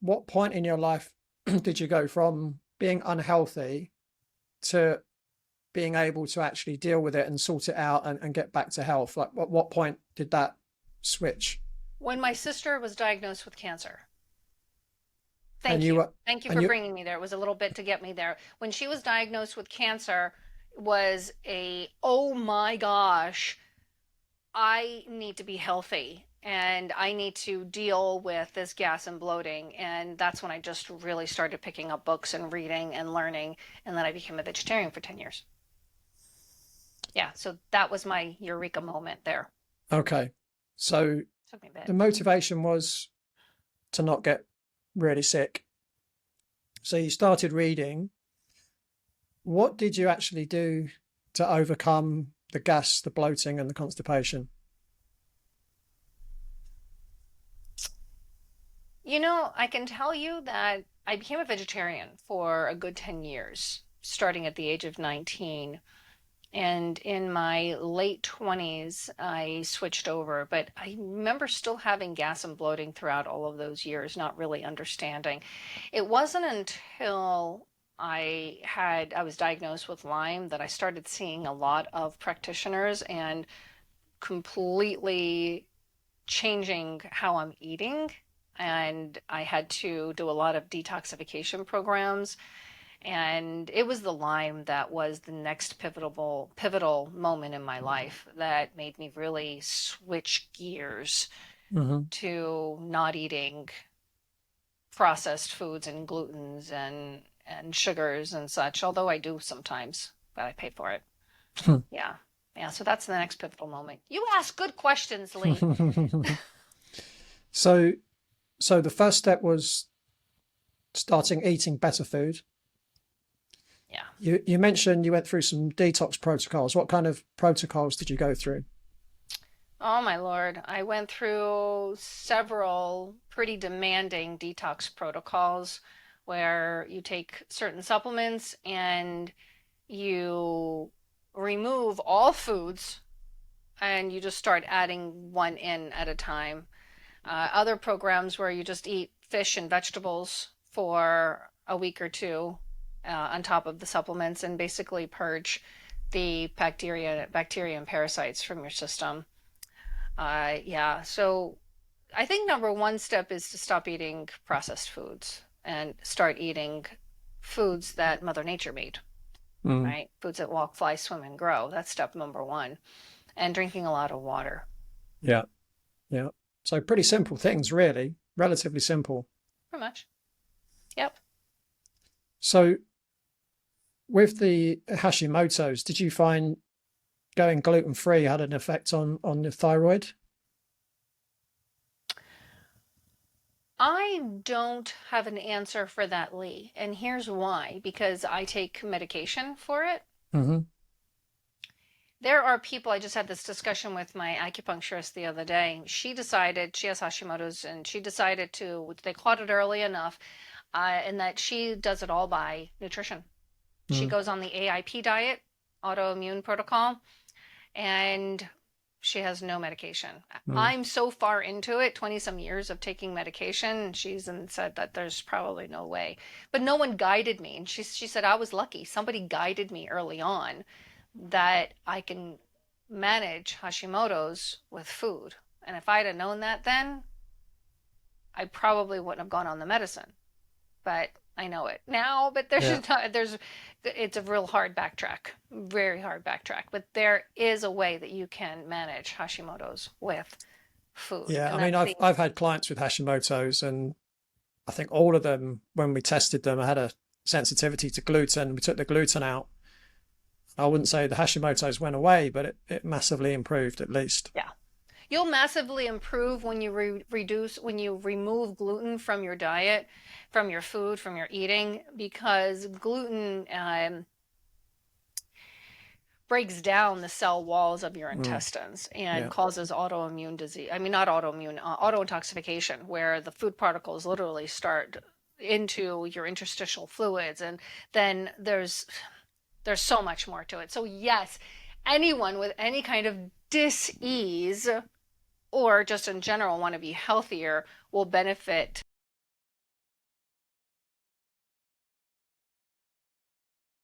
what point in your life did you go from being unhealthy to being able to actually deal with it and sort it out and get back to health? Like, what point did that switch? When my sister was diagnosed with cancer. And Thank you you. were, Thank you and for you, bringing me there. It was a little bit to get me there. When she was diagnosed with cancer, was oh my gosh, I need to be healthy and I need to deal with this gas and bloating. And that's when I just really started picking up books and reading and learning. And then I became a vegetarian for 10 years. Yeah, so that was my eureka moment there. okay. So Took me a bit. the motivation was to not get really sick. So you started reading. What did you actually do to overcome the gas, the bloating, and the constipation? I can tell you that I became a vegetarian for a good 10 years, starting at the age of 19. And in my late 20s, I switched over. But I remember still having gas and bloating throughout all of those years, not really understanding. It wasn't until I was diagnosed with Lyme that I started seeing a lot of practitioners and completely changing how I'm eating. And I had to do a lot of detoxification programs. And it was the Lyme that was the next pivotal moment in my life that made me really switch gears Hmm. to not eating processed foods and glutens and sugars and such, although I do sometimes, but I pay for it. Yeah. Yeah, so that's the next pivotal moment. You ask good questions, Lee. So, so the first step was starting eating better food. Yeah. You mentioned you went through some detox protocols. What kind of protocols did you go through? Oh my Lord. I went through several pretty demanding detox protocols where you take certain supplements and you remove all foods and you just start adding one in at a time. Other programs where you just eat fish and vegetables for a week or two on top of the supplements and basically purge the bacteria and parasites from your system. Yeah, so I think number one step is to stop eating processed foods and start eating foods that Mother Nature made, Mm, right? Foods that walk, fly, swim, and grow. That's step number one. And drinking a lot of water. yeah, yeah. So pretty simple things, really, relatively simple. Pretty much. Yep. So with the Hashimoto's, did you find going gluten free had an effect on the thyroid? I don't have an answer for that, Lee. And here's why. Because I take medication for it. Hmm. There are people, I just had this discussion with my acupuncturist the other day. She decided, she has Hashimoto's, and she decided they caught it early enough, and that she does it all by nutrition. She Mm, goes on the AIP diet, autoimmune protocol, and she has no medication. mm, I'm so far into it, 20 some years of taking medication. She's and said that there's probably no way. But no one guided me. And she said I was lucky. Somebody guided me early on that I can manage Hashimoto's with food. And if I'd have known that then, I probably wouldn't have gone on the medicine. But I know it now, but yeah. it's a real hard backtrack, very hard backtrack. But there is a way that you can manage Hashimoto's with food, Yeah, I and mean, that's I've had clients with Hashimoto's, and I think all of them, when we tested them, I had a sensitivity to gluten. We took the gluten out. I wouldn't say the Hashimoto's went away, but it massively improved at least. yeah. You'll massively improve when you when you remove gluten from your diet, from your food, from your eating, because gluten breaks down the cell walls of your Mm, intestines and yeah, causes autoimmune disease. I mean, not autoimmune, autointoxication, where the food particles literally start into your interstitial fluids, and then there's so much more to it. So yes, anyone with any kind of dis-ease or just in general want to be healthier will benefit